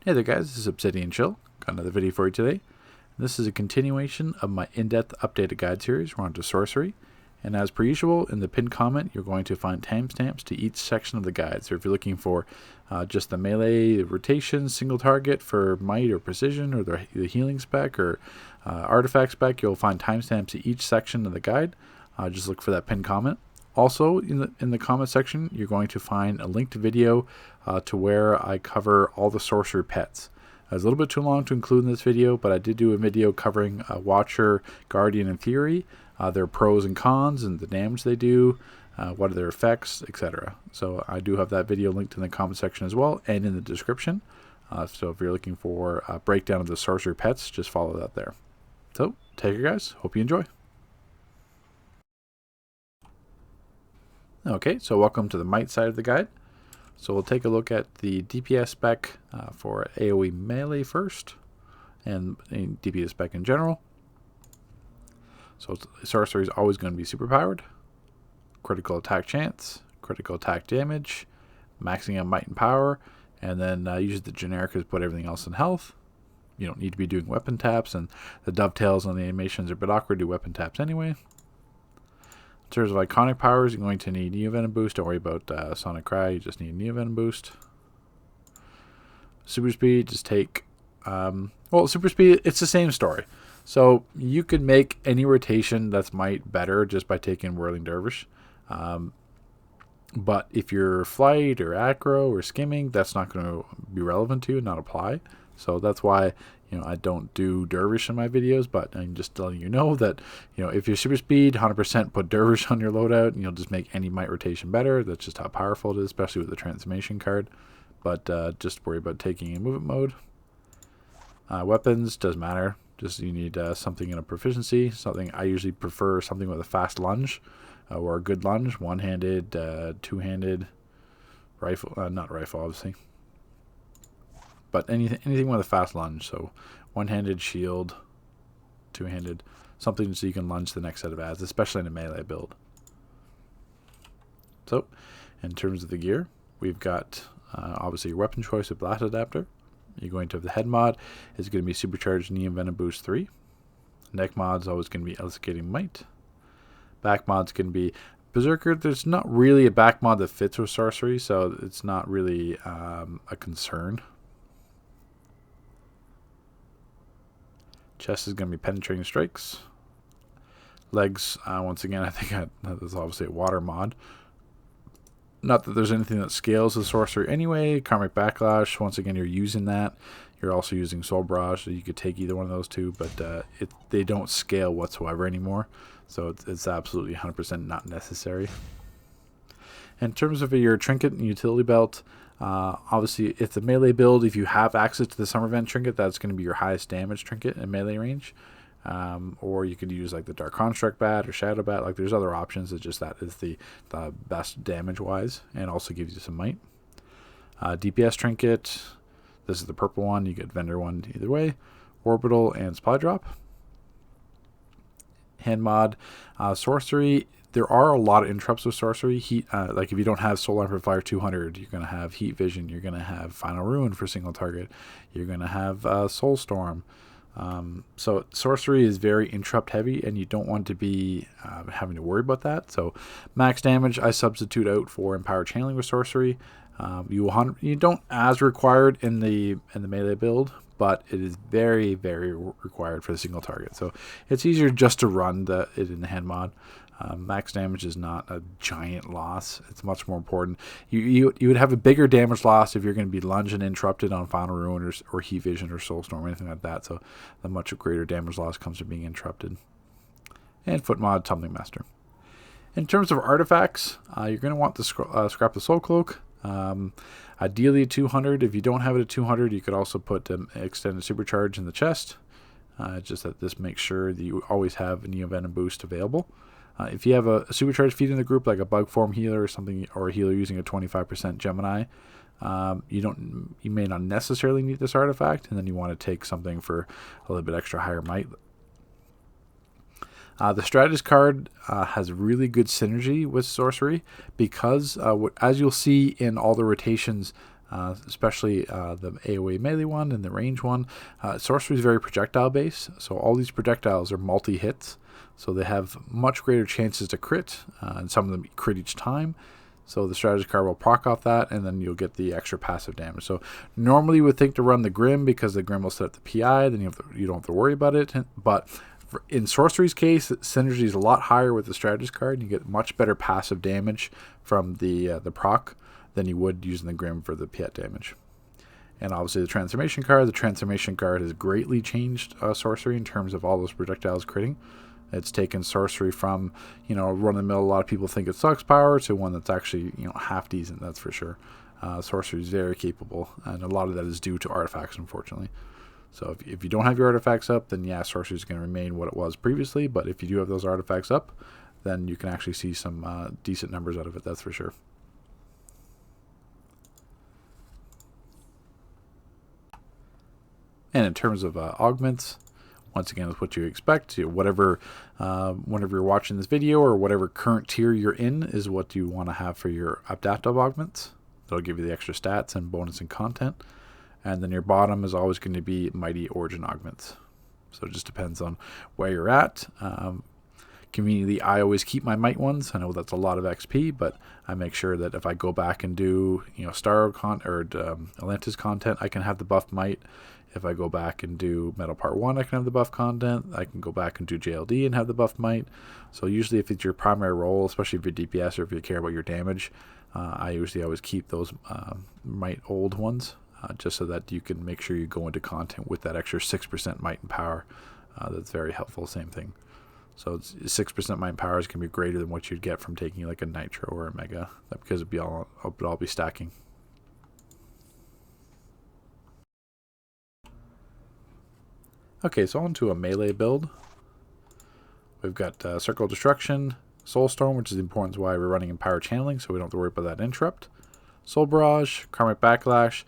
Hey there guys, this is Obsidian Chill. Got another video for you today. This is a continuation of my in-depth updated guide series. We're on to Sorcery. And as per usual, in the pinned comment, you're going to find timestamps to each section of the guide. So if you're looking for just the melee, rotation, single target for Might or Precision, or the healing spec, or artifact spec, you'll find timestamps to each section of the guide. Just look for that pinned comment. Also, in the comment section, you're going to find a linked video to where I cover all the sorcery pets. It's a little bit too long to include in this video, but I did do a video covering Watcher, Guardian, and Fury, their pros and cons, and the damage they do, what are their effects, etc. So I do have that video linked in the comment section as well, and in the description. So if you're looking for a breakdown of the sorcery pets, just follow that there. So, take care guys, hope you enjoy. Okay, so welcome to the Might side of the guide. So we'll take a look at the DPS spec for AoE melee first, and DPS spec in general. So Sorcery is always going to be superpowered, critical attack chance, critical attack damage, maxing out might and power, and then usually the generic is put everything else in health. You don't need to be doing weapon taps, and the dovetails on the animations are a bit awkward to do weapon taps anyway. In terms of iconic powers, you're going to need Neo Venom Boost. Don't worry about Sonic Cry, you just need Neo Venom Boost. Super Speed, just take... well, Super Speed, it's the same story. So you could make any rotation that's Might better just by taking Whirling Dervish. But if you're Flight or Acro or Skimming, that's not going to be relevant to you, not apply. So that's why, I don't do Dervish in my videos, but I'm just telling you know that, if you're Super Speed, 100% put Dervish on your loadout, and you'll just make any Might rotation better. That's just how powerful it is, especially with the transformation card. But just worry about taking in movement mode. Weapons, doesn't matter. Just you need something in a proficiency. Something I usually prefer something with a fast lunge, or a good lunge, one-handed, two-handed, rifle, not rifle obviously. But anything with a fast lunge, so one-handed, shield, two-handed, something so you can lunge the next set of ads, especially in a melee build. So, in terms of the gear, we've got obviously your weapon choice with Blast Adapter. You're going to have the head mod, is going to be Supercharged Neo Venom Boost 3. Neck mod is always going to be Elixigating Might. Back mod's going to be Berserker. There's not really a back mod that fits with Sorcery, so it's not really a concern. Chest is going to be Penetrating Strikes. Legs, once again, I think that's obviously a water mod. Not that there's anything that scales with Sorcery anyway. Karmic Backlash, once again, you're using that. You're also using Soul Barrage, so you could take either one of those two, but they don't scale whatsoever anymore. So it's absolutely 100% not necessary. In terms of your trinket and utility belt, obviously, if the melee build, if you have access to the Summer Vent trinket, that's going to be your highest damage trinket in melee range. Or you could use like the Dark Construct Bat or Shadow Bat. Like there's other options. It's just that is the best damage-wise, and also gives you some might. DPS trinket. This is the purple one. You get vendor one either way. Orbital and Supply Drop. Hand mod. Sorcery. There are a lot of interrupts with Sorcery. Heat, like if you don't have Soul Amplifier 200, you're going to have Heat Vision. You're going to have Final Ruin for single target. You're going to have Soul Storm. So Sorcery is very interrupt heavy, and you don't want to be having to worry about that. So max damage I substitute out for Empower Channeling with Sorcery. You don't as required in the melee build, but it is very, very required for the single target. So it's easier just to run it in the hand mod. Max damage is not a giant loss. It's much more important. You would have a bigger damage loss if you're going to be lunged and interrupted on Final Ruin or Heat Vision or Soul Storm or anything like that. So the much greater damage loss comes from being interrupted. And foot mod, Tumbling Master. In terms of artifacts, you're going to want to scrap the Soul Cloak. Ideally 200. If you don't have it at 200, you could also put extended Supercharge in the chest. Just that this makes sure that you always have a Neo Venom Boost available. If you have a Supercharge feed in the group, like a Bug Form healer or something, or a healer using a 25% Gemini, you may not necessarily need this artifact, and then you want to take something for a little bit extra higher might. The Strategist card has really good synergy with Sorcery because, as you'll see in all the rotations especially the AoE melee one and the range one. Sorcery is very projectile based, so all these projectiles are multi-hits, so they have much greater chances to crit, and some of them crit each time. So the strategist card will proc off that, and then you'll get the extra passive damage. So normally you would think to run the Grim because the Grim will set up the PI, then you don't have to worry about it. But in Sorcery's case, synergy is a lot higher with the strategist card. You get much better passive damage from the proc than you would using the Grim for the PI damage. And obviously the transformation card has greatly changed Sorcery in terms of all those projectiles critting. It's taken Sorcery from, run-of-the-mill, a lot of people think it sucks power, to one that's actually, half decent, that's for sure. Sorcery is very capable, and a lot of that is due to artifacts, unfortunately. So if you don't have your artifacts up, then yeah, Sorcery is going to remain what it was previously, but if you do have those artifacts up, then you can actually see some decent numbers out of it, that's for sure. And in terms of augments, once again, it's what you expect. Whenever you're watching this video, or whatever current tier you're in, is what you want to have for your adaptive augments. That'll give you the extra stats and bonus and content. And then your bottom is always going to be Mighty Origin augments. So it just depends on where you're at. Conveniently, I always keep my Might ones. I know that's a lot of XP, but I make sure that if I go back and do Star or Atlantis content, I can have the buff Might. If I go back and do Metal Part 1, I can have the buff content. I can go back and do JLD and have the buff Might. So usually if it's your primary role, especially if you're DPS or if you care about your damage, I usually always keep those Might old ones, just so that you can make sure you go into content with that extra 6% Might and Power. That's very helpful, same thing. So 6% Might and Power is going to be greater than what you'd get from taking like a Nitro or a Mega, because it'd all be stacking. Okay, so on to a melee build. We've got Circle of Destruction, Soulstorm, which is important why we're running in Power Channeling, so we don't have to worry about that interrupt. Soul Barrage, Karmic Backlash.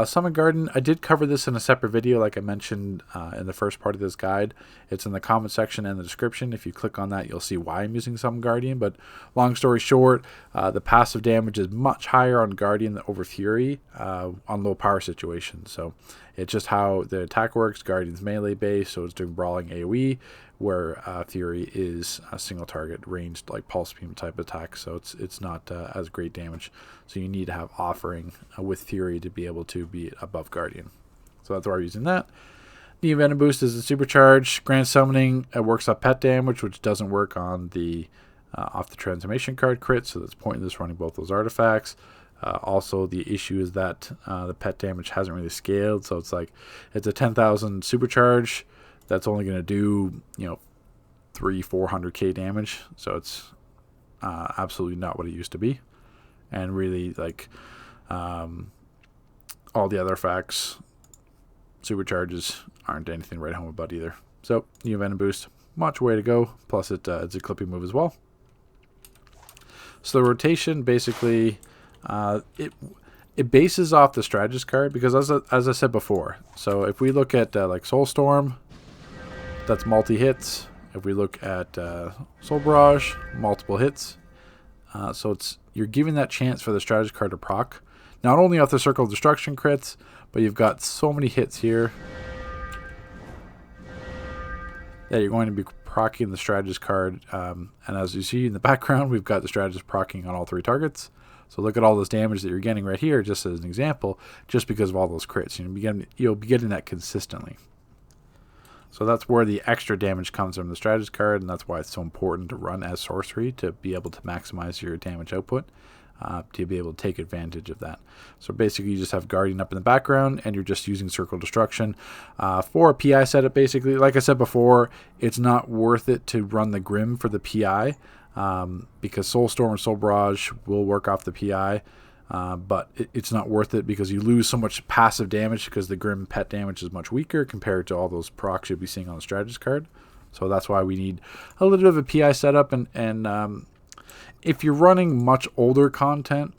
Summon Garden, I did cover this in a separate video like I mentioned in the first part of this guide. It's in the comment section and the description. If you click on that, you'll see why I'm using Summon Guardian. But long story short, the passive damage is much higher on Guardian than over Fury on low power situations. So it's just how the attack works. Guardian's melee based, so it's doing brawling AoE, where Fury is a single target ranged like pulse beam type attack, so it's not as great damage. So you need to have offering with Fury to be able to be above Guardian. So that's why we're using that. The Venom Boost is a Supercharge. Grand Summoning works up pet damage, which doesn't work on the off the transformation card crit, so that's pointless running both those artifacts. Also, the issue is that the pet damage hasn't really scaled, so it's a 10,000 Supercharge that's only going to do 300-400k damage, so it's absolutely not what it used to be. And really, all the other facts, Supercharges aren't anything to write home about either. So new Venom Boost, much way to go, plus it's a clipping move as well. So the rotation basically it bases off the strategist card, because as I said before, so if we look at like Soulstorm, that's multi-hits. If we look at Soul Barrage, multiple hits. So you're giving that chance for the strategist card to proc, not only off the Circle of Destruction crits, but you've got so many hits here that you're going to be proccing the strategist card. And as you see in the background, we've got the strategist proccing on all three targets. So look at all this damage that you're getting right here, just as an example, just because of all those crits. You'll be getting that consistently. So that's where the extra damage comes from the strategist card, and that's why it's so important to run as Sorcery, to be able to maximize your damage output, to be able to take advantage of that. So basically you just have Guardian up in the background, and you're just using Circle of Destruction. For a PI setup, basically, like I said before, it's not worth it to run the Grim for the PI, because Soulstorm or Soul Barrage will work off the PI. But it's not worth it because you lose so much passive damage, because the Grim pet damage is much weaker compared to all those procs you'll be seeing on the strategist card. So that's why we need a little bit of a PI setup. And if you're running much older content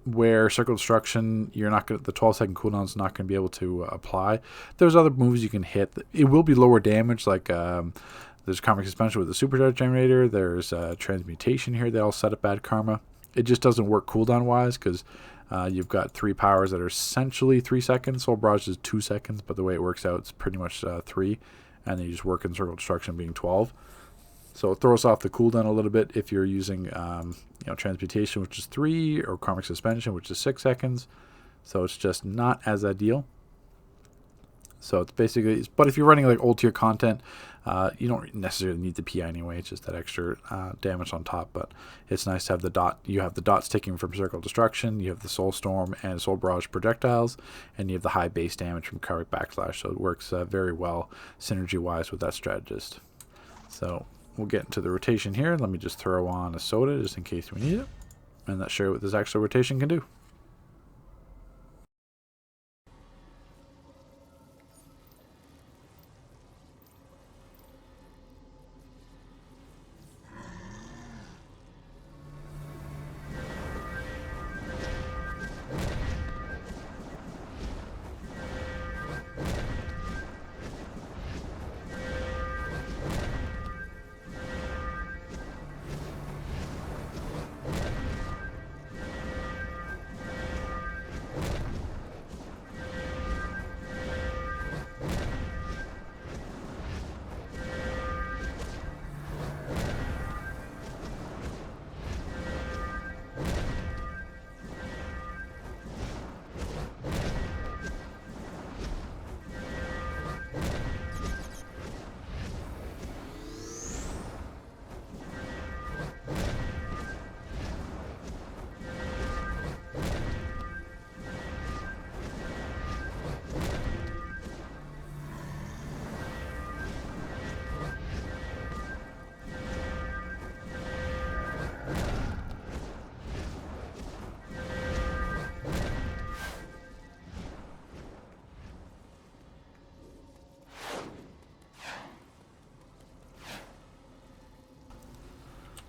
where Circle of Destruction, the 12-second cooldown is not going to be able to apply, there's other moves you can hit. It will be lower damage, like there's Karmic Suspension with the Supercharge Generator. There's Transmutation here. They all set up bad karma. It just doesn't work cooldown wise, because You've got 3 powers that are essentially 3 seconds. Soul Barrage is 2 seconds, but the way it works out, it's pretty much 3. And then you just work in Circle Destruction being 12. So it throws off the cooldown a little bit if you're using Transmutation, which is 3, or Karmic Suspension, which is 6 seconds. So it's just not as ideal. So it's basically, but if you're running like old tier content, you don't necessarily need the PI anyway. It's just that extra damage on top. But it's nice to have the dot. You have the dots ticking from Circle Destruction. You have the Soul Storm and Soul Barrage projectiles, and you have the high base damage from Karmic Backslash. So it works very well synergy wise with that strategist. So we'll get into the rotation here. Let me just throw on a soda just in case we need it, and let's show you what this extra rotation can do.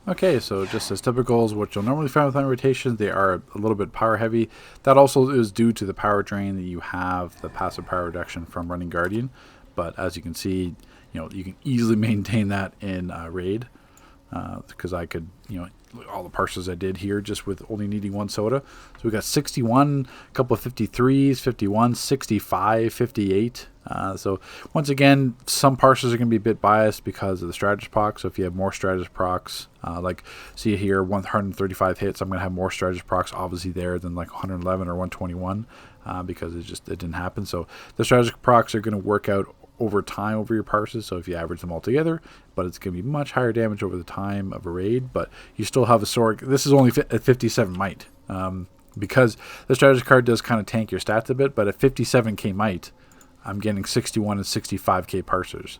Okay, so just as typical as what you'll normally find with my rotations, they are a little bit power heavy. That also is due to the power drain that you have, the passive power reduction from running Guardian. But as you can see, you can easily maintain that in Raid, because I could, all the parses I did here just with only needing 1 soda. So we got 61, a couple of 53s, 51, 65, 58. So once again, some parsers are going to be a bit biased because of the strategist procs. So if you have more strategist procs, like see here, 135 hits, I'm going to have more strategist procs obviously there than like 111 or 121, because it didn't happen. So the strategist procs are going to work out over time over your parses, so if you average them all together, but it's going to be much higher damage over the time of a raid, but you still have a sword. This is only at 57 might, because the strategist card does kind of tank your stats a bit, but at 57k might, I'm getting 61 and 65k parsers.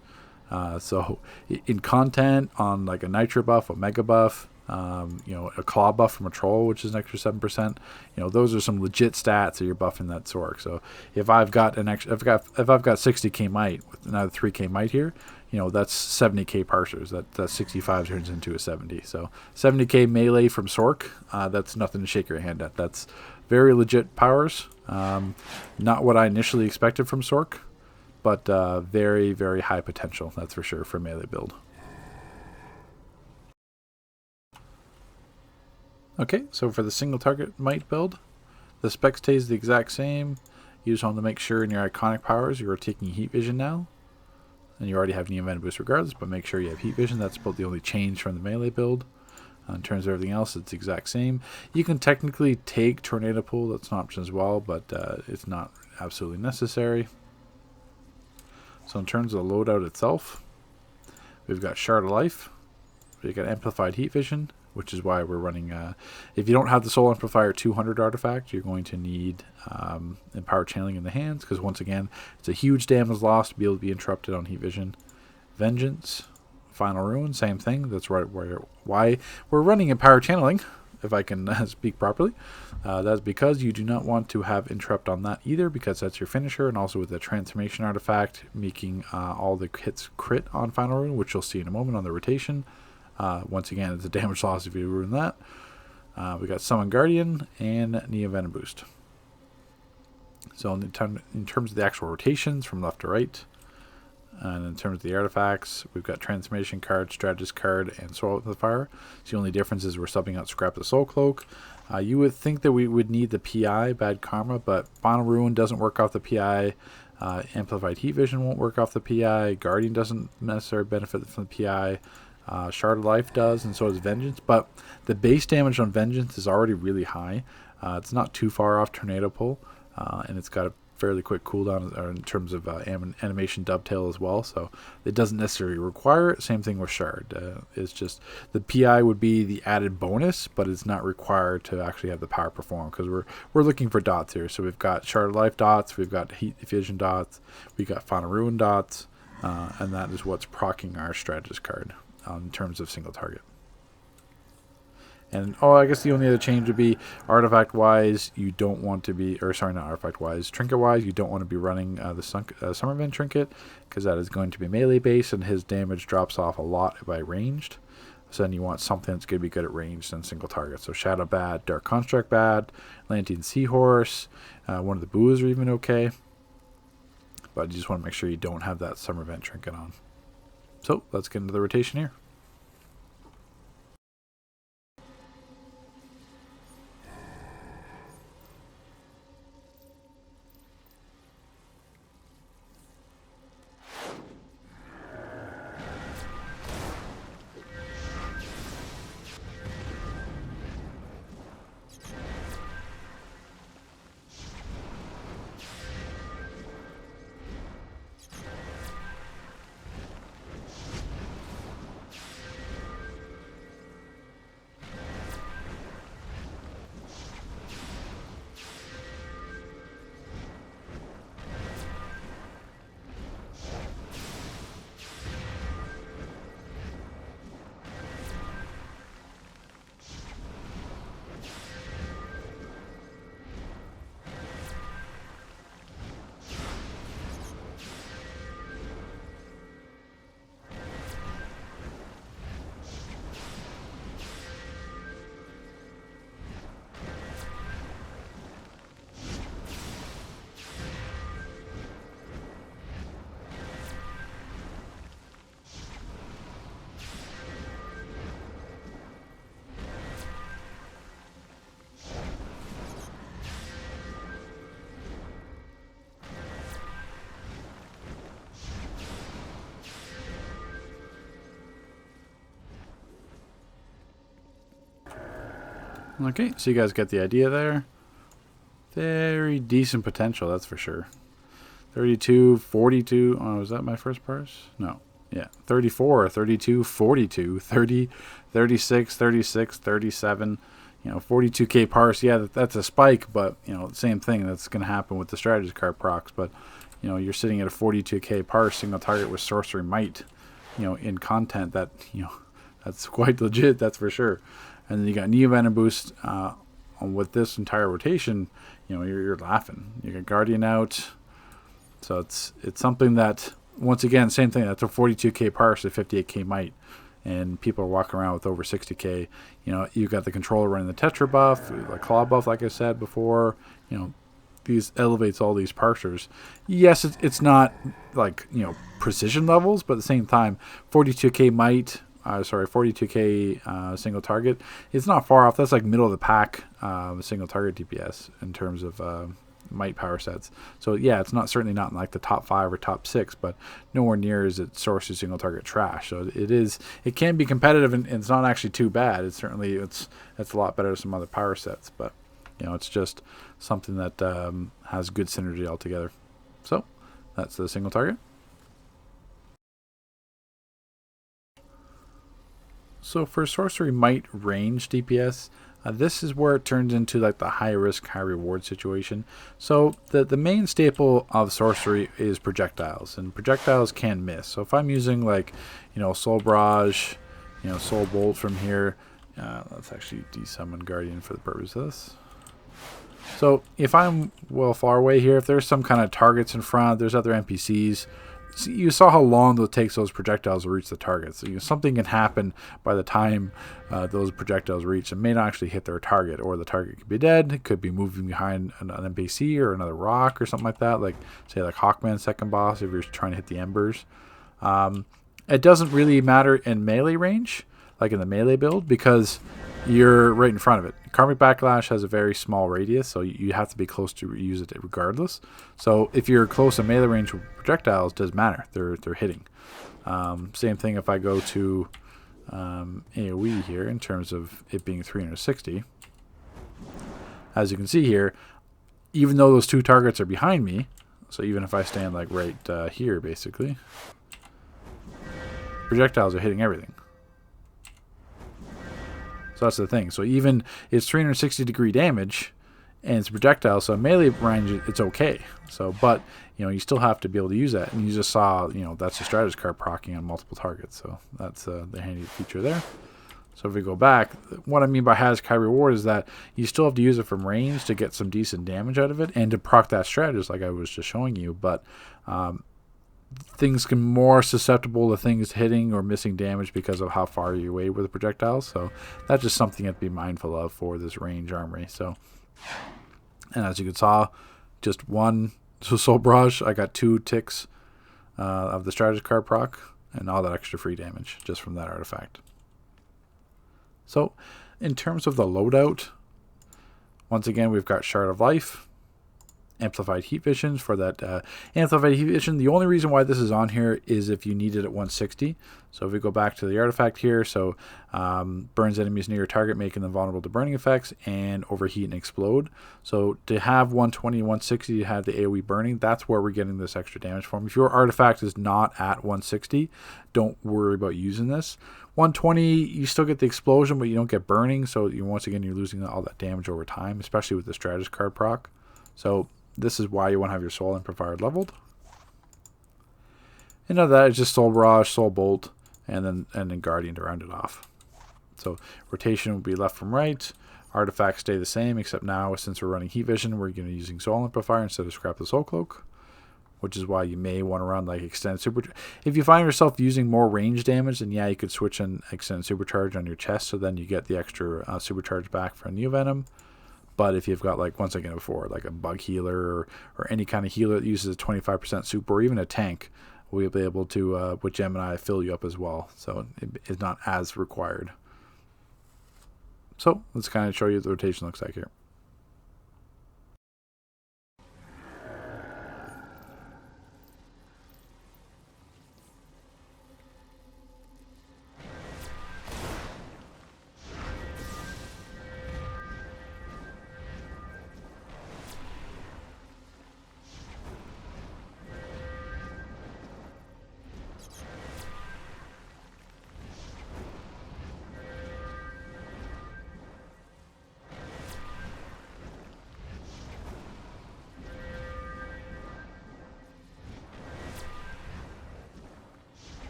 So in content, on like a nitro buff, a mega buff, a claw buff from a troll, which is an extra 7%. Those are some legit stats that you're buffing that Sorc. So if I've got an extra, if I've got 60k might with another 3k might here, that's 70k parsers. That 65 turns into a 70. So 70k melee from Sorc. That's nothing to shake your hand at. That's very legit powers. Not what I initially expected from Sorc, but very, very high potential. That's for sure for melee build. Okay, so for the single target might build, the spec stays the exact same. You just want to make sure in your iconic powers you are taking heat vision now. And you already have Neo Venom Boost regardless, but make sure you have heat vision. That's about the only change from the melee build. In terms of everything else, it's the exact same. You can technically take Tornado Pool, that's an option as well, but it's not absolutely necessary. So in terms of the loadout itself, we've got Shard of Life, we've got Amplified Heat Vision, which is why we're running, if you don't have the Soul Amplifier 200 artifact, you're going to need Empowered Channeling in the hands, because once again, it's a huge damage loss to be able to be interrupted on Heat Vision. Vengeance, Final Ruin, same thing. That's right why we're running Empowered Channeling, if I can speak properly. That's because you do not want to have interrupt on that either, because that's your finisher, and also with the Transformation artifact, making all the hits crit on Final Ruin, which you'll see in a moment on the rotation. Once again, it's a damage loss if you ruin that. We got Summon Guardian and Neo Venom Boost. So in terms of the actual rotations from left to right, And in terms of the artifacts, we've got Transformation card, Strategist card, and Soul Amplifier. So the only difference is we're subbing out Scrap the Soul Cloak. You would think that we would need the PI, Bad Karma, but Final Ruin doesn't work off the PI. Amplified Heat Vision won't work off the PI. Guardian doesn't necessarily benefit from the PI. Shard of Life does, and so does Vengeance. But the base damage on Vengeance is already really high. It's not too far off Tornado Pull, and it's got a fairly quick cooldown in terms of animation dovetail as well, so it doesn't necessarily require it. Same thing with Shard. It's just the PI would be the added bonus, but it's not required to actually have the power perform, because we're looking for dots here. So we've got Shard of Life dots, we've got Heat Vision dots, we've got Final Ruin dots, and that is what's proccing our Strategist card in terms of single target. And, I guess the only other change would be artifact-wise, you don't want to be, or sorry, not artifact-wise, trinket-wise, you don't want to be running the Summervent trinket, because that is going to be melee-based, and his damage drops off a lot by ranged. So then you want something that's going to be good at ranged and single target. So Shadow bad, Dark Construct bad, Lantean Seahorse, one of the boos are even okay. But you just want to make sure you don't have that Summervent trinket on. So let's get into the rotation here. Okay, so you guys get the idea there. Very decent potential, that's for sure. 32, 42. Oh, was that my first parse? No. Yeah. 34, 32, 42, 30, 36, 36, 37. 42k parse. Yeah, that's a spike, but, same thing. That's going to happen with the strategist card procs. But, you're sitting at a 42k parse single target with Sorcery Might, in content that, that's quite legit, that's for sure. And then you got Neo Venom Boost with this entire rotation. You're laughing. You got Guardian out, so it's something that, once again, same thing. That's a 42k parse at 58k might, and people are walking around with over 60k. You got the controller running the Tetra buff, the Claw buff, like I said before. These elevates all these parsers. Yes, it's not like precision levels, but at the same time, 42k might. 42k single target. It's not far off. That's like middle of the pack single target DPS in terms of might power sets. So yeah, it's certainly not in like the top 5 or top 6, but nowhere near is it Sorcery single target trash. So it can be competitive, and it's not actually too bad. It's a lot better than some other power sets, but it's just something that has good synergy altogether. So that's the single target. So for Sorcery Might range DPS, this is where it turns into like the high risk, high reward situation. So the main staple of Sorcery is projectiles, and projectiles can miss. So if I'm using like, Soul Barrage, Soul Bolt from here, let's actually desummon Guardian for the purpose of this. So if I'm far away here, if there's some kind of targets in front, there's other NPCs. You saw how long it takes those projectiles to reach the target. So something can happen by the time those projectiles reach and may not actually hit their target, or the target could be dead. It could be moving behind an NPC or another rock or something like that. Like say like Hawkman's second boss if you're trying to hit the embers. It doesn't really matter in melee range, like in the melee build, because you're right in front of it. Karmic Backlash has a very small radius, so you have to be close to use it regardless. So if you're close to melee range with projectiles, it doesn't matter. They're hitting. Same thing if I go to AoE here in terms of it being 360. As you can see here, even though those two targets are behind me, so even if I stand like right here basically, projectiles are hitting everything. So that's the thing. So even it's 360 degree damage and it's a projectile, so melee range it's okay. So but you still have to be able to use that. And you just saw, that's a strategist card proccing on multiple targets. So that's the handy feature there. So if we go back, what I mean by has high reward is that you still have to use it from range to get some decent damage out of it and to proc that strategist like I was just showing you. But things can more susceptible to things hitting or missing damage because of how far you're away with the projectiles. So that's just something you have to be mindful of for this range armory. So, and as you can saw, just one Soul Barrage, I got 2 ticks of the strategist card proc and all that extra free damage just from that artifact. So in terms of the loadout, once again we've got Shard of Life, Amplified Heat Visions for that Amplified Heat Vision. The only reason why this is on here is if you need it at 160. So if we go back to the artifact here, so burns enemies near your target, making them vulnerable to burning effects and overheat and explode. So to have 120 and 160 to have the AoE burning, that's where we're getting this extra damage from. If your artifact is not at 160, don't worry about using this. 120, you still get the explosion, but you don't get burning. So once again, you're losing all that damage over time, especially with the strategist card proc. So this is why you want to have your Soul Amplifier leveled. And other that is just Soul Barrage, Soul Bolt, and then Guardian to round it off. So rotation will be left from right. Artifacts stay the same, except now since we're running Heat Vision, we're going to be using Soul Amplifier instead of Scrap the Soul Cloak, which is why you may want to run like Extended Supercharge. If you find yourself using more range damage, then yeah, you could switch in Extended Supercharge on your chest, so then you get the extra Supercharge back for Neovenom. But if you've got, like, once again before, like a bug healer or any kind of healer that uses a 25% super or even a tank, we'll be able to, with Gemini, fill you up as well. So it's not as required. So let's kind of show you what the rotation looks like here.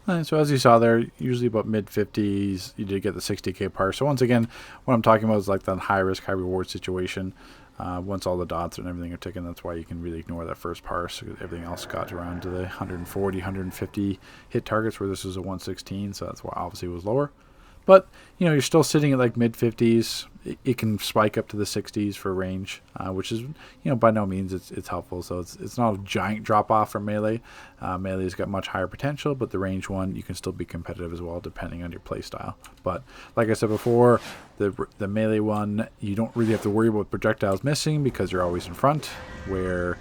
And so as you saw there, usually about mid-50s, you did get the 60k par. So once again, what I'm talking about is like that high-risk, high-reward situation. Once all the dots and everything are ticking, that's why you can really ignore that first parse. Everything else got around to the 140, 150 hit targets, where this was a 116, so that's why obviously it was lower. But, you're still sitting at like mid-50s. It can spike up to the 60s for range, which is, by no means it's helpful. So it's not a giant drop-off from melee. Melee's got much higher potential, but the range one, you can still be competitive as well, depending on your playstyle. But like I said before, the melee one, you don't really have to worry about projectiles missing because you're always in front, where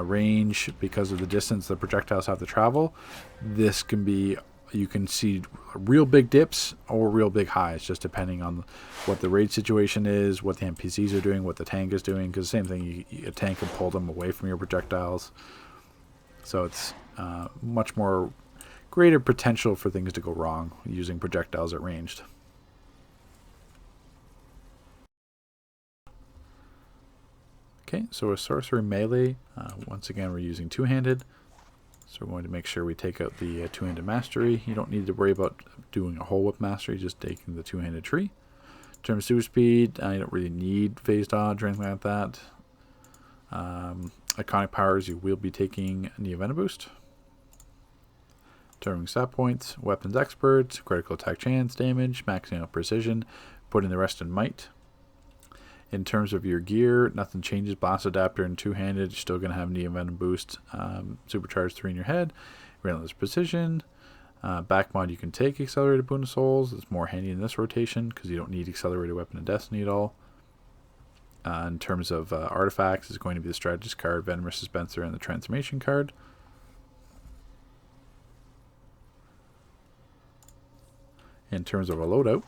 range, because of the distance the projectiles have to travel, this can be... You can see real big dips or real big highs, just depending on what the raid situation is, what the NPCs are doing, what the tank is doing. Because same thing, a tank can pull them away from your projectiles. So it's much more greater potential for things to go wrong using projectiles at ranged. Okay, so with Sorcery Melee, once again we're using two-handed. So we're going to make sure we take out the two-handed mastery. You don't need to worry about doing a whole whip mastery, just taking the two-handed tree. In terms of super speed, you don't really need phase dodge or anything like that. Iconic powers, you will be taking Neo Venom Boost. Determining stat points, weapons expert, critical attack chance, damage, maxing out precision, putting the rest in might. In terms of your gear, nothing changes. Blast adapter and two-handed, you're still going to have Neo Venom Boost, Supercharge 3 in your head, Relentless Precision. Back mod, you can take Accelerated Boon of Souls. It's more handy in this rotation because you don't need Accelerated Weapon of Destiny at all. In terms of artifacts, it's going to be the Strategist card, Venomous Dispenser, and the Transformation card. In terms of a loadout,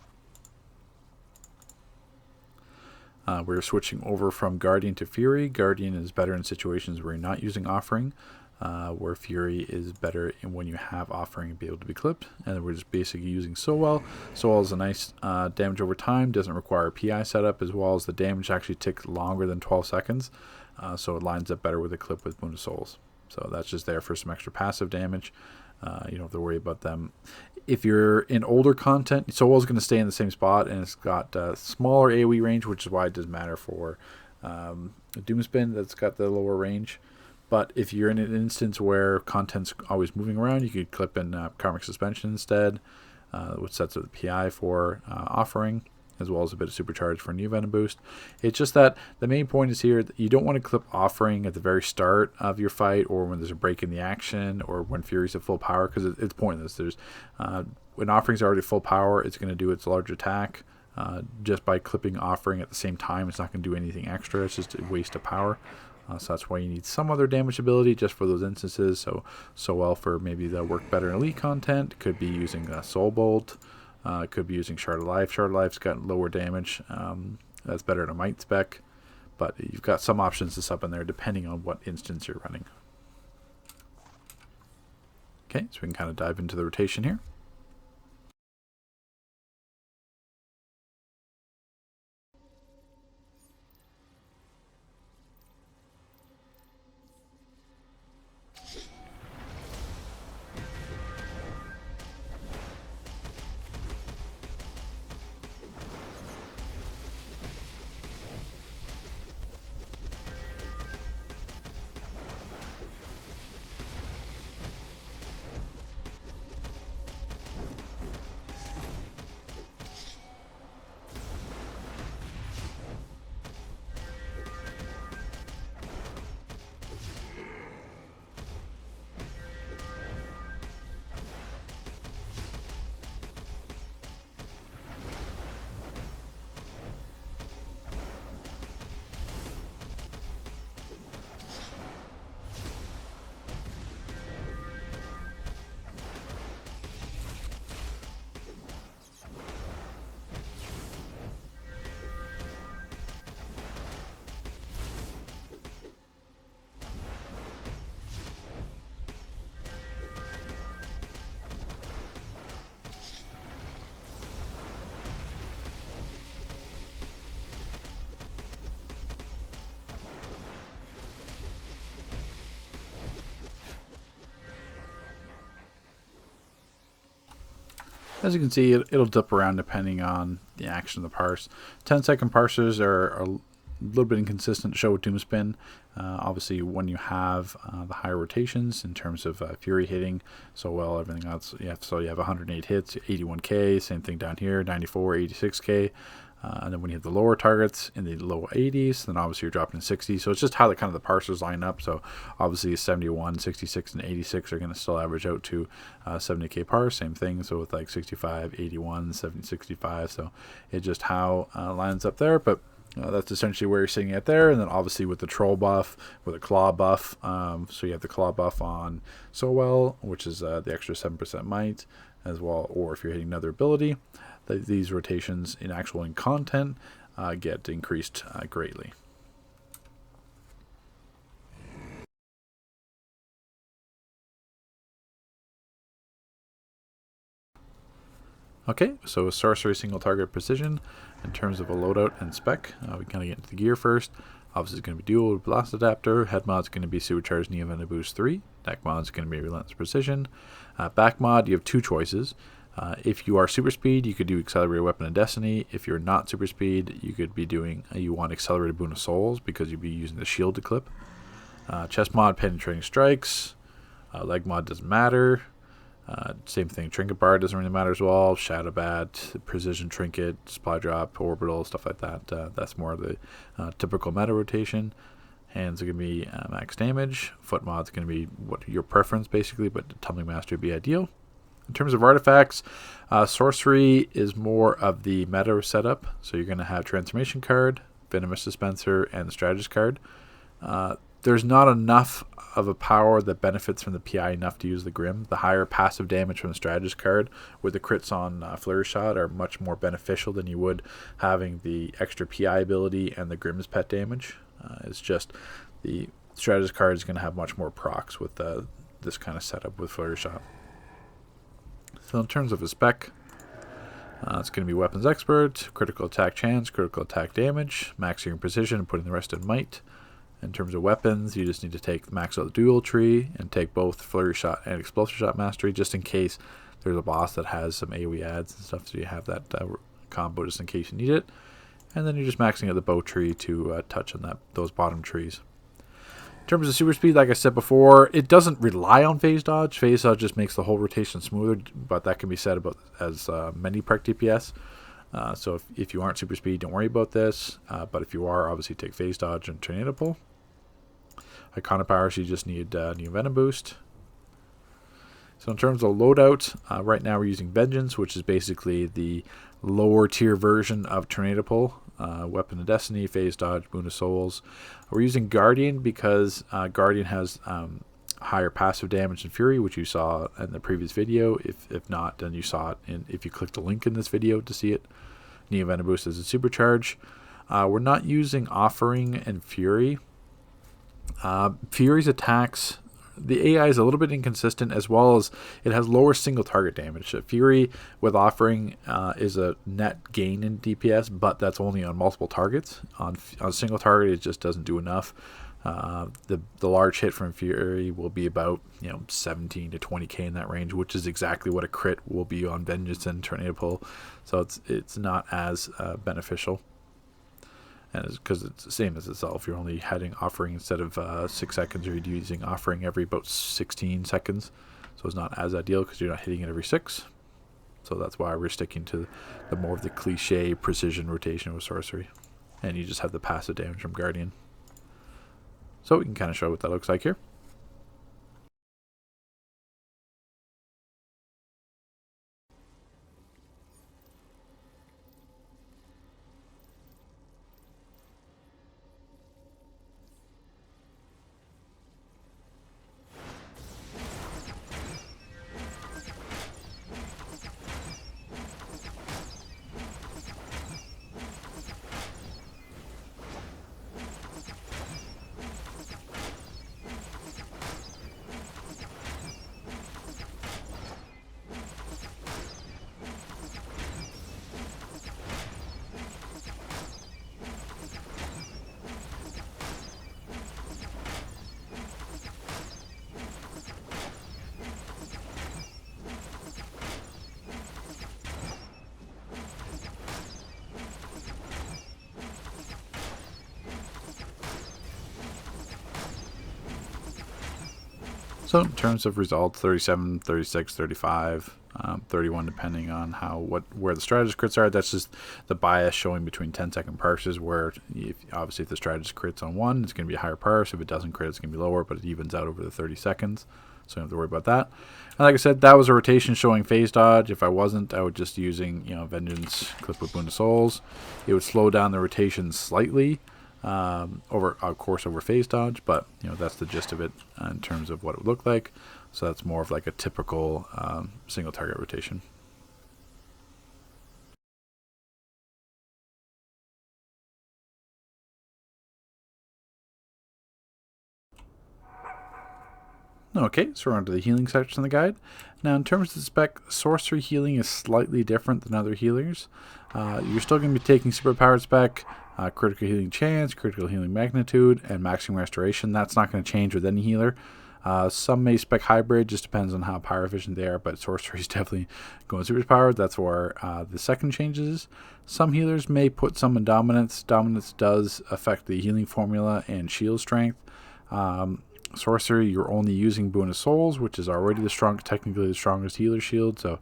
we're switching over from Guardian to Fury. Guardian is better in situations where you're not using Offering, where Fury is better in when you have Offering and be able to be clipped. And we're just basically using Sowell. Sowell is a nice damage over time, doesn't require a PI setup, as well as the damage actually ticks longer than 12 seconds, so it lines up better with a clip with Boon of Souls. So that's just there for some extra passive damage. You don't have to worry about them. If you're in older content, Sowell's going to stay in the same spot, and it's got smaller AoE range, which is why it doesn't matter for Doomspin that's got the lower range. But if you're in an instance where content's always moving around, you could clip in Karmic Suspension instead, which sets up the PI for Offering, as well as a bit of Supercharge for Neo Venom Boost. It's just that the main point is here that you don't want to clip Offering at the very start of your fight, or when there's a break in the action, or when Fury's at full power, because it's pointless. There's when Offering's already full power, it's going to do its large attack. Just by clipping Offering at the same time, it's not going to do anything extra. It's just a waste of power. So that's why you need some other damage ability just for those instances. So well for maybe the work better in elite content, could be using Soul Bolt. Could be using Shard of Life. Shard of Life's got lower damage. That's better than a Might spec. But you've got some options to sub in there depending on what instance you're running. Okay, so we can kind of dive into the rotation here. As you can see, it'll dip around depending on the action of the parse. 10-second parsers are a little bit inconsistent to show with Doomspin. Obviously, when you have the higher rotations in terms of Fury hitting so well, everything else, so you have 108 hits, 81k, same thing down here, 94, 86k. And then when you hit the lower targets in the low 80s, then obviously you're dropping to 60. So it's just how the kind of the parsers line up. So obviously 71, 66, and 86 are going to still average out to 70k parse. Same thing. So with like 65, 81, 70, 65. So it's just how lines up there. But that's essentially where you're sitting at there. And then obviously with the troll buff, with a claw buff. So you have the claw buff on Sowell, which is the extra 7% might as well. Or if you're hitting another ability, these rotations in content get increased greatly. Okay, so with Sorcery single target precision, in terms of a loadout and spec, we kind of get into the gear first. Obviously, it's going to be dual blast adapter. Head mod is going to be Supercharge Neo Venom Boost 3. Deck mod is going to be Relentless Precision. Back mod, you have two choices. If you are super speed, you could do Accelerated Weapon of Destiny. If you're not super speed, you could be doing, you want Accelerated Boon of Souls because you'd be using the shield to clip. Chest mod, Penetrating Strikes. Leg mod doesn't matter. Same thing, Trinket Bar doesn't really matter as well. Shadow Bat, Precision Trinket, Supply Drop, Orbital, stuff like that. That's more of the typical meta rotation. Hands are going to be max damage. Foot mod's going to be what your preference basically, but Tumbling Master would be ideal. In terms of artifacts, Sorcery is more of the meta setup. So you're going to have Transformation card, Venomous Dispenser, and the Strategist card. There's not enough of a power that benefits from the PI enough to use the Grim. The higher passive damage from the Strategist card with the crits on Flurry Shot are much more beneficial than you would having the extra PI ability and the Grim's pet damage. It's just the Strategist card is going to have much more procs with this kind of setup with Flurry Shot. So in terms of a spec, it's going to be Weapons Expert, Critical Attack Chance, Critical Attack Damage, maxing your Precision, and putting the rest in Might. In terms of weapons, you just need to take max out the dual tree and take both Flurry Shot and Explosive Shot Mastery just in case there's a boss that has some AoE adds and stuff, so you have that combo just in case you need it. And then you're just maxing out the bow tree to touch on those bottom trees. In terms of super speed, like I said before, it doesn't rely on phase dodge. Phase dodge just makes the whole rotation smoother, but that can be said about as many perk DPS. So if you aren't super speed, don't worry about this. But if you are, obviously take phase dodge and Tornado Pull. Iconic powers, you just need Neo Venom Boost. So in terms of loadout, right now we're using Vengeance, which is basically the lower tier version of Tornado Pull. Weapon of Destiny, Phase Dodge, Boon of Souls. We're using Guardian because Guardian has higher passive damage than Fury, which you saw in the previous video. If not, then you saw it if you click the link in this video to see it. Neo Venom Boost is a Supercharge. We're not using Offering and Fury. Fury's attacks, the AI is a little bit inconsistent, as well as it has lower single target damage. Fury with Offering is a net gain in DPS, but that's only on multiple targets. On a single target, it just doesn't do enough. The large hit from Fury will be about 17 to 20k in that range, which is exactly what a crit will be on Vengeance and Tornado Pull. So it's not as beneficial. And because it's the same as itself, you're only heading Offering instead of 6 seconds, or you're using Offering every about 16 seconds. So it's not as ideal because you're not hitting it every 6. So that's why we're sticking to the more of the cliche precision rotation with Sorcery. And you just have the passive damage from Guardian. So we can kind of show what that looks like here. So in terms of results, 37, 36, 35, 31, depending on where the strategist crits are. That's just the bias showing between 10-second parses, where obviously if the strategist crits on 1, it's going to be a higher parse. If it doesn't crit, it's going to be lower, but it evens out over the 30 seconds. So you don't have to worry about that. And like I said, that was a rotation showing phase dodge. If I wasn't, I would just using Vengeance, clip with Boon of Souls. It would slow down the rotation slightly. Over phase dodge, but that's the gist of it in terms of what it would look like. So that's more of like a typical single target rotation. Okay, so we're on to the healing section of the guide. Now, in terms of the spec, sorcery healing is slightly different than other healers. You're still going to be taking superpowered spec, critical healing chance, critical healing magnitude, and maximum restoration. That's not going to change with any healer. Some may spec hybrid, just depends on how power efficient they are, but sorcery is definitely going super powered. That's where the second changes. Some healers may put some in dominance. Dominance does affect the healing formula and shield strength. Sorcery, you're only using Boon of Souls, which is already technically the strongest healer shield, so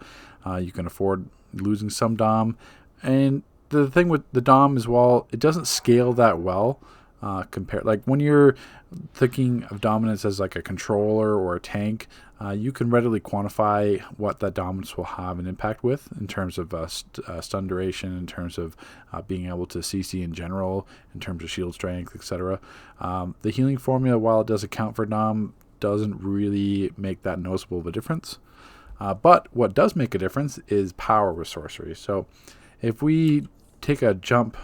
you can afford losing some dom. And the thing with the dom as well, it doesn't scale that well. Compared, like when you're thinking of dominance as like a controller or a tank, you can readily quantify what that dominance will have an impact with in terms of stun duration, in terms of being able to CC in general, in terms of shield strength, etc. The healing formula, while it does account for dom, doesn't really make that noticeable of a difference. But what does make a difference is power with sorcery. So if we take a jump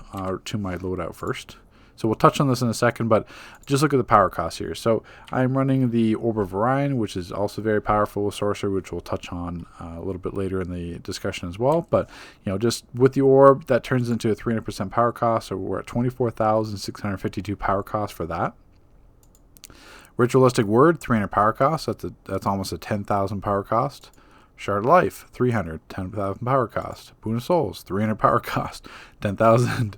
to my loadout first. So we'll touch on this in a second, but just look at the power cost here. So I'm running the Orb of Orion, which is also very powerful with sorcery, which we'll touch on a little bit later in the discussion as well. But just with the orb, that turns into a 300% power cost. So we're at 24,652 power cost for that. Ritualistic Word, 300 power cost. That's almost a 10,000 power cost. Shard of Life, 300, 10,000 power cost. Boon of Souls, 300 power cost, 10,000.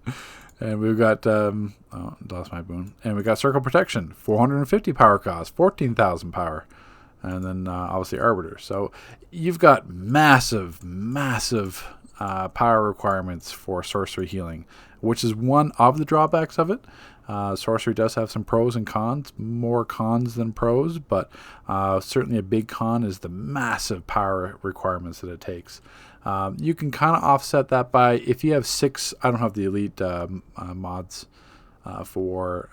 And we've got, lost my boon. And we got Circle Protection, 450 power cost, 14,000 power. And then obviously Arbiter. So you've got massive power requirements for sorcery healing, which is one of the drawbacks of it. Sorcery does have some pros and cons, more cons than pros, but certainly a big con is the massive power requirements that it takes. You can kind of offset that by, if you have 6, I don't have the elite mods for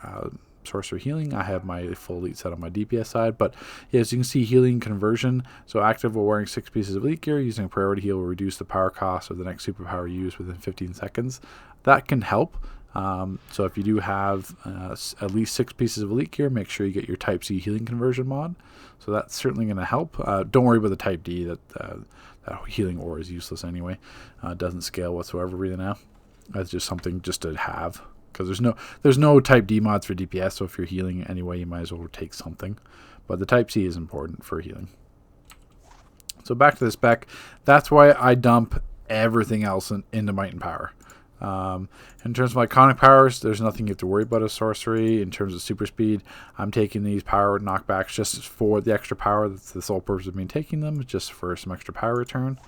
sorcery healing. I have my full elite set on my DPS side, but as you can see, healing conversion. So active while wearing 6 pieces of elite gear, using a priority heal will reduce the power cost of the next superpower used within 15 seconds. That can help. So if you do have at least 6 pieces of elite gear, make sure you get your Type C healing conversion mod. So that's certainly going to help. Don't worry about the Type D. That healing ore is useless anyway. Doesn't scale whatsoever really now. That's just something just to have, because there's no Type D mods for DPS. So if you're healing anyway, you might as well take something. But the Type C is important for healing. So back to the spec. That's why I dump everything else into Might and Power. In terms of iconic powers, there's nothing you have to worry about as sorcery. In terms of super speed, I'm taking these power knockbacks just for the extra power. That's the sole purpose of me taking them, just for some extra power return.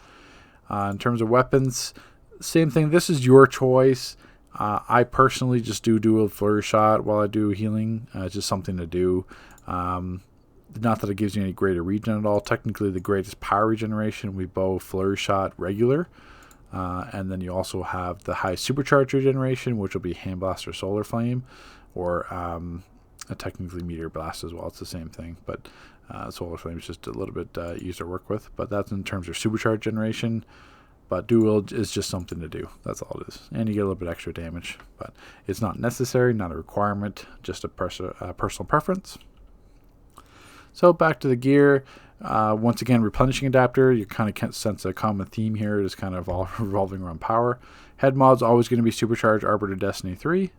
In terms of weapons, same thing. This is your choice. I personally just do a flurry shot while I do healing. It's just something to do. Not that it gives you any greater regen at all. Technically, the greatest power regeneration, we bow flurry shot regular. And then you also have the high supercharge regeneration, which will be Hand Blast or Solar Flame, or a technically Meteor Blast as well. It's the same thing, but Solar Flame is just a little bit easier to work with. But that's in terms of supercharge generation. But dual is just something to do. That's all it is. And you get a little bit extra damage. But it's not necessary, not a requirement, just a personal preference. So back to the gear. Once again, replenishing adapter. You kind of can't sense a common theme here. It's kind of all revolving around power. Head mod's always going to be Supercharge, Arbiter, Destiny 3.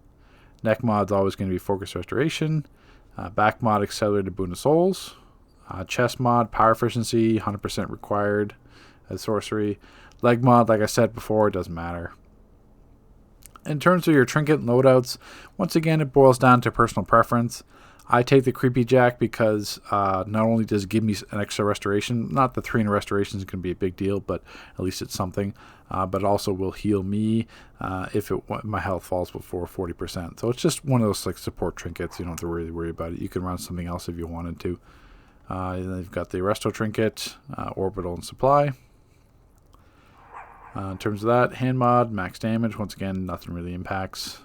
Neck mod's always going to be Focus Restoration. Back mod, Accelerated Boon of Souls. Chest mod, Power Efficiency, 100% required as sorcery. Leg mod, like I said before, it doesn't matter. In terms of your trinket and loadouts, once again, it boils down to personal preference. I take the Creepy Jack because not only does it give me an extra restoration, not the 300 restorations is going to be a big deal, but at least it's something. But it also will heal me if my health falls before 40%. So it's just one of those like support trinkets. You don't have to really worry about it. You can run something else if you wanted to. Then you've got the Resto Trinket, Orbital, and Supply. In terms of that, hand mod, max damage. Once again, nothing really impacts.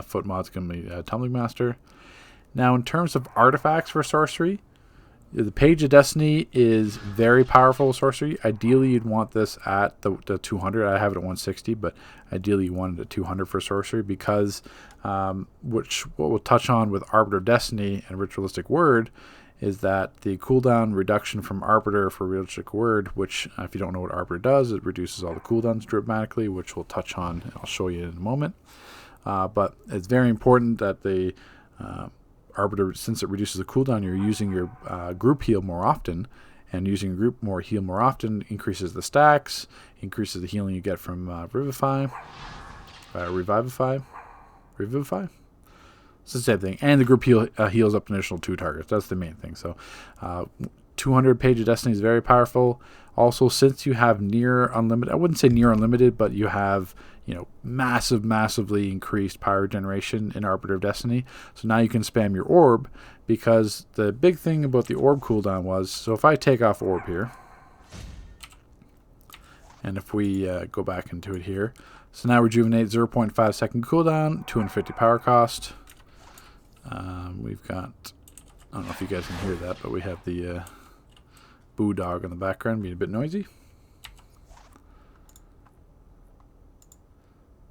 Foot mod's going to be Tumbling Master. Now, in terms of artifacts for sorcery, the Page of Destiny is very powerful sorcery. Ideally, you'd want this at the 200. I have it at 160, but ideally you want it at 200 for sorcery because, what we'll touch on with Arbiter Destiny and Ritualistic Word, is that the cooldown reduction from Arbiter for Realistic Word, which if you don't know what Arbiter does, it reduces all the cooldowns dramatically, which we'll touch on and I'll show you in a moment. But it's very important that the Arbiter, since it reduces the cooldown, you're using your group heal more often, and using group heal more often increases the stacks, increases the healing you get from Revivify. It's the same thing, and the group heals up an additional 2 targets. That's the main thing. So 200 Page of Destiny is very powerful. Also, since you have near unlimited, I wouldn't say near unlimited, but you have, you know, massively increased power generation in Arbiter of Destiny. So now you can spam your orb, because the big thing about the orb cooldown was, so if I take off orb here, and if we go back into it here, so now Rejuvenate 0.5 second cooldown, 250 power cost. We've got, I don't know if you guys can hear that, but we have the Boo dog in the background being a bit noisy.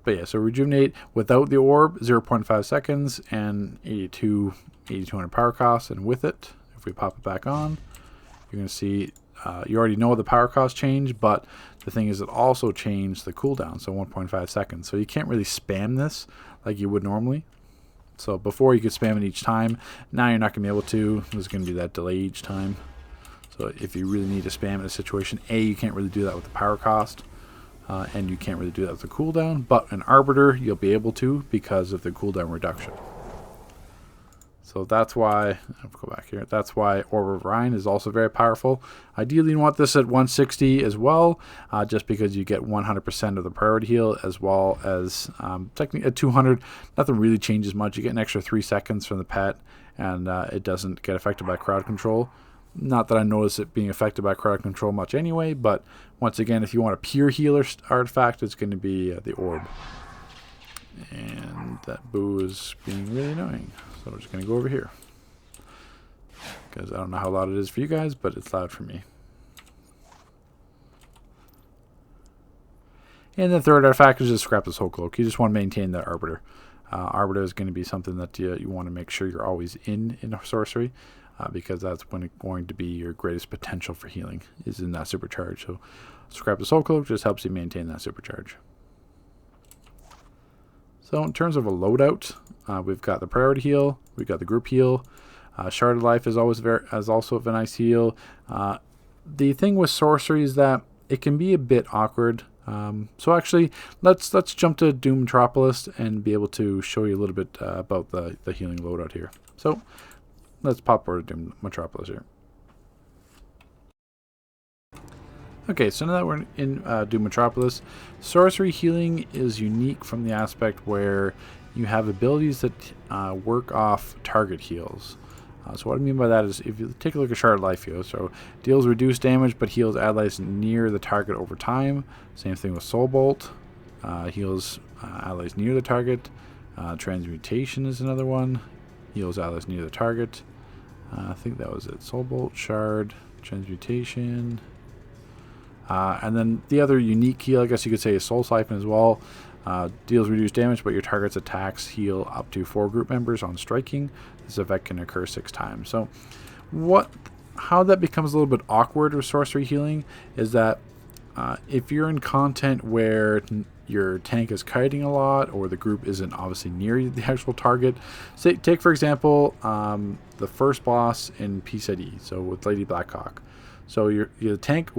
But yeah, so Rejuvenate without the orb, 0.5 seconds and 8200 power cost. And with it, if we pop it back on, you're going to see you already know the power cost change, but the thing is it also changed the cooldown, so 1.5 seconds. So you can't really spam this like you would normally. So before you could spam it each time, now you're not going to be able to. There's going to be that delay each time. So if you really need to spam in a situation, you can't really do that with the power cost, and you can't really do that with the cooldown. But in Arbiter, you'll be able to because of the cooldown reduction. So that's why, I'll go back here, that's why Orb of Rhine is also very powerful. Ideally, you want this at 160 as well, just because you get 100% of the priority heal, as well as technically at 200, nothing really changes much. You get an extra 3 seconds from the pet, and it doesn't get affected by crowd control. Not that I notice it being affected by crowd control much anyway, but once again, if you want a pure healer artifact, it's going to be the Orb. And that Boo is being really annoying. So we're just going to go over here, because I don't know how loud it is for you guys, but it's loud for me. And the third artifact is just scrap this whole cloak. You just want to maintain that Arbiter. Arbiter is going to be something that you want to make sure you're always in sorcery, because that's when it's going to be your greatest potential for healing, is in that supercharge. So scrap the soul cloak just helps you maintain that supercharge. So in terms of a loadout, we've got the priority heal, we've got the group heal. Shard of Life is also a nice heal. The thing with sorcery is that it can be a bit awkward. So actually, let's jump to Doom Metropolis and be able to show you a little bit about the healing loadout here. So let's pop over to Doom Metropolis here. Okay, so now that we're in Doom Metropolis, sorcery healing is unique from the aspect where you have abilities that work off target heals. So what I mean by that is, if you take a look at Shard of Life here, so deals reduced damage but heals allies near the target over time. Same thing with Soul Bolt, heals allies near the target. Transmutation is another one, heals allies near the target. I think that was it. Soul Bolt, Shard, Transmutation. And then the other unique heal, I guess you could say, is Soul Siphon as well. Deals reduced damage, but your target's attacks heal up to 4 group members on striking. This effect can occur 6 times. So how that becomes a little bit awkward with sorcery healing is that if you're in content where your tank is kiting a lot, or the group isn't obviously near the actual target. Say, take for example the first boss in PCD, so with Lady Blackhawk. So your tank,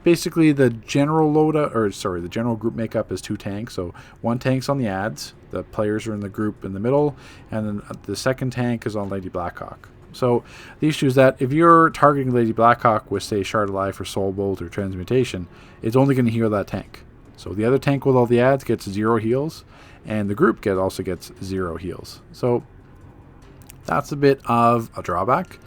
basically the general loadout, or sorry, the general group makeup is 2 tanks. So one tank's on the ads, the players are in the group in the middle, and then the second tank is on Lady Blackhawk. So the issue is that if you're targeting Lady Blackhawk with, say, Shard of Life or Soul Bolt or Transmutation, it's only going to heal that tank. So the other tank with all the ads gets 0 heals, and the group also gets 0 heals. So that's a bit of a drawback.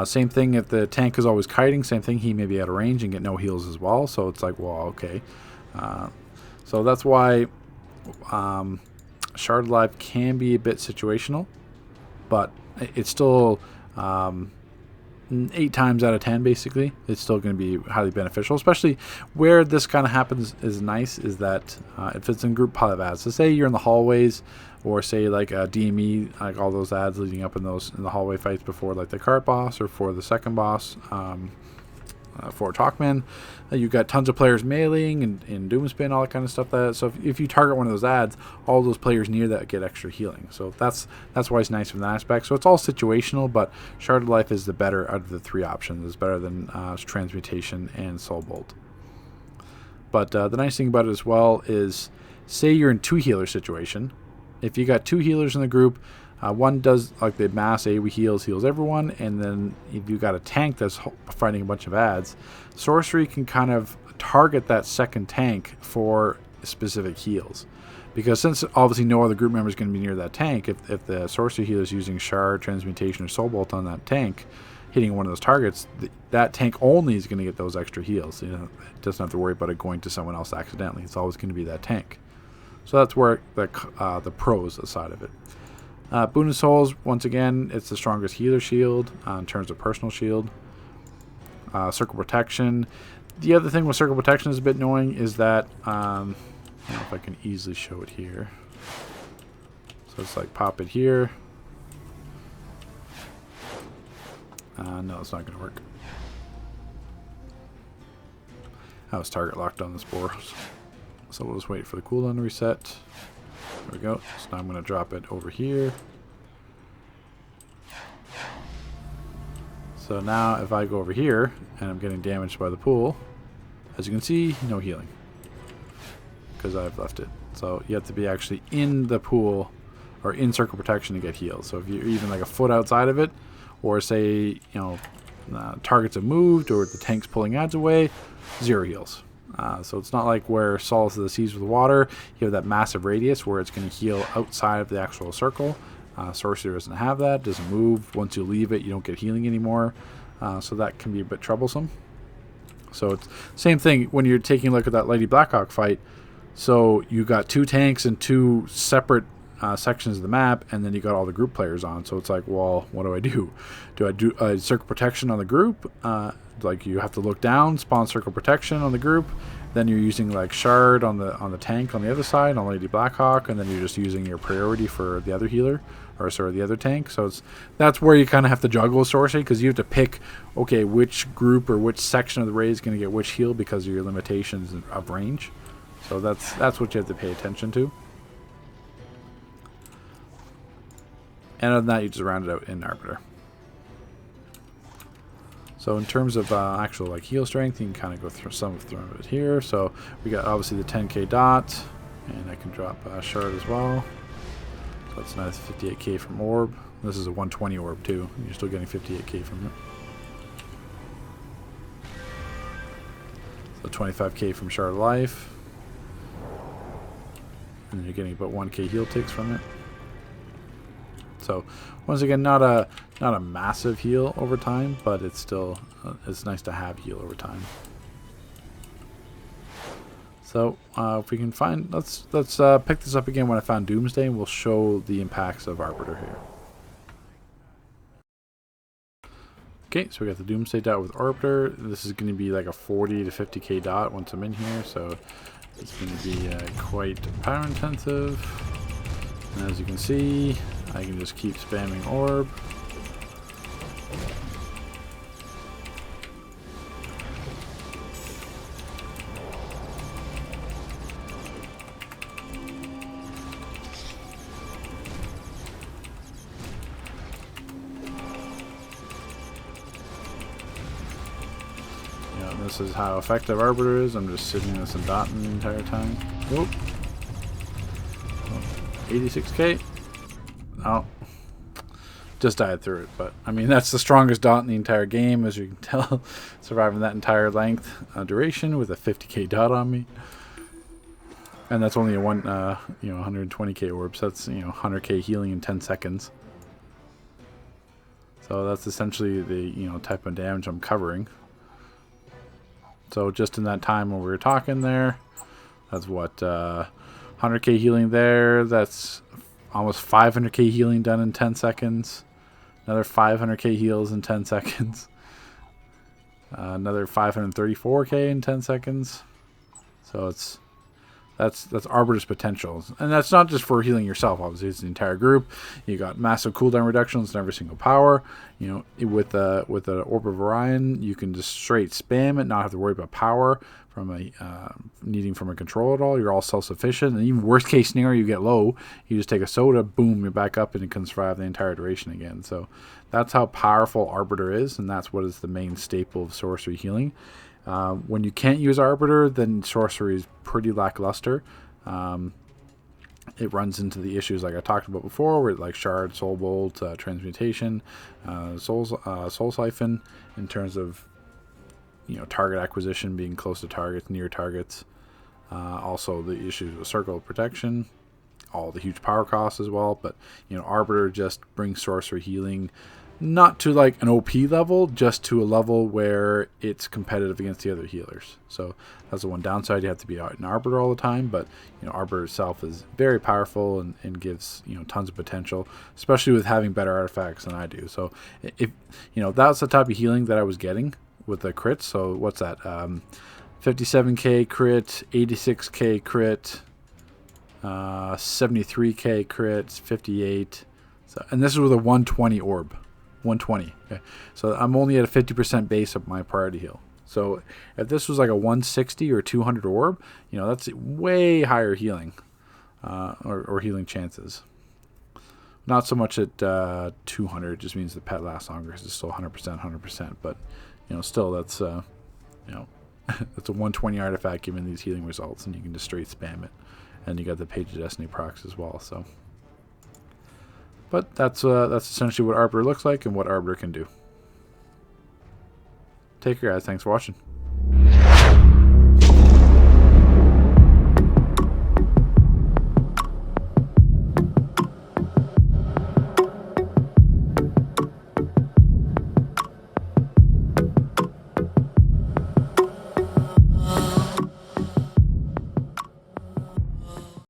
Same thing if the tank is always kiting, same thing, he may be out of range and get no heals as well. So it's like, well, okay. So that's why Shard of Life can be a bit situational, but it's still 8 times out of 10 basically it's still going to be highly beneficial. Especially where this kind of happens is nice is that if it's in group pile of ads, so say you're in the hallways, or say like a DME, like all those ads leading up in the hallway fights before like the cart boss or for the second boss, for Talkman, you've got tons of players meleeing and Doomspin, all that kind of stuff. So if you target one of those ads, all those players near that get extra healing. So that's why it's nice from that aspect. So it's all situational, but Shard of Life is the better out of the 3 options. It's better than Transmutation and Soul Bolt. But the nice thing about it as well is, say you're in 2 healer situation. If you got 2 healers in the group, one does like the mass AoE heals everyone, and then if you got a tank that's fighting a bunch of ads, Sorcery can kind of target that second tank for specific heals. Because since obviously no other group member is going to be near that tank, if the Sorcery healer is using Shard, Transmutation, or Soul Bolt on that tank, hitting one of those targets, that tank only is going to get those extra heals. You know, it doesn't have to worry about it going to someone else accidentally. It's always going to be that tank. So that's where the pros side of it. Boon of Souls, once again, it's the strongest healer shield in terms of personal shield. Circle Protection. The other thing with Circle Protection is a bit annoying is that, I don't know if I can easily show it here. So it's like pop it here. No, it's not going to work. I was target locked on the spores. So we'll just wait for the cooldown to reset. There we go. So now I'm going to drop it over here. So now if I go over here and I'm getting damaged by the pool, as you can see, no healing. Because I've left it. So you have to be actually in the pool or in Circle Protection to get healed. So if you're even like a foot outside of it, or say, targets have moved or the tank's pulling ads away, 0 heals. So it's not like where Solace of the Seas with water, you have that massive radius where it's going to heal outside of the actual circle. Sorcery doesn't have that, doesn't move. Once you leave it, you don't get healing anymore. So that can be a bit troublesome. So it's same thing when you're taking a look at that Lady Blackhawk fight. So you got 2 tanks and 2 separate sections of the map, and then you got all the group players on. So it's like, well, what do I do? Do I do Circle Protection on the group? Like you have to look down, spawn Circle Protection on the group, then you're using like Shard on the tank on the other side on Lady Blackhawk, and then you're just using your priority for the other healer, or sorry, the other tank. So that's where you kind of have to juggle Sorcery, because you have to pick, okay, which group or which section of the raid is going to get which heal because of your limitations of range. So that's what you have to pay attention to. And other than that, you just round it out in Arbiter. So in terms of actual like heal strength, you can kind of go through some of it here. So we got obviously the 10k dot, and I can drop Shard as well. So that's nice, 58k from Orb. This is a 120 Orb too. You're still getting 58k from it. So 25k from Shard of Life. And then you're getting about 1k heal ticks from it. So once again, not a massive heal over time, but it's still it's nice to have heal over time. So if we can find, let's pick this up again when I found Doomsday, and we'll show the impacts of Arbiter here. Okay, so we got the Doomsday dot with Arbiter. This is going to be like a 40 to 50k dot once I'm in here, so it's going to be quite power intensive. And as you can see, I can just keep spamming Orb. This is how effective Arbiter is. I'm just sitting this and dotting the entire time. Whoop. 86k. Oh. Just died through it, but I mean that's the strongest dot in the entire game, as you can tell. Surviving that entire length duration with a 50k dot on me, and that's only a 120k orb. So that's 100k healing in 10 seconds. So that's essentially the type of damage I'm covering. So just in that time when we were talking there, that's what 100k healing there. That's almost 500k healing done in 10 seconds. Another 500k heals in 10 seconds. Another 534k in 10 seconds. So that's Arbiter's potential, and that's not just for healing yourself. Obviously, it's the entire group. You got massive cooldown reductions in every single power. You know, with the Orb of Orion, you can just straight spam it, not have to worry about power from a needing from a control at all. You're all self-sufficient, and even worst case scenario, you get low, you just take a soda, boom, you're back up, and it can survive the entire duration again. So that's how powerful Arbiter is, and that's what is the main staple of sorcery healing. When you can't use Arbiter, then sorcery is pretty lackluster. It runs into the issues like I talked about before, with like Shard, Soul Bolt, Transmutation, Soul Siphon, in terms of, you know, target acquisition, being close to targets, near targets. Also the issues with Circle of Protection, all the huge power costs as well. But, you know, Arbiter just brings sorcery healing not to like an OP level, just to a level where it's competitive against the other healers. So that's the one downside. You have to be out in Arbiter all the time, but, you know, Arbiter itself is very powerful and gives, you know, tons of potential, especially with having better artifacts than I do. So if, you know, that's the type of healing that I was getting with the crits. So what's that? 57k crit, 86k crit, 73k crit, 58. So, and this is with a 120 orb. 120. Okay. So I'm only at a 50% base of my priority heal. So if this was like a 160 or 200 orb, you know, that's way higher healing, or healing chances. Not so much at 200. Just means the pet lasts longer because it's still 100%. But, you know, still that's you know, that's a 120 artifact giving these healing results, and you can just straight spam it. And you got the Page of Destiny procs as well. So. But that's essentially what Arbiter looks like and what Arbiter can do. Take care, guys. Thanks for watching.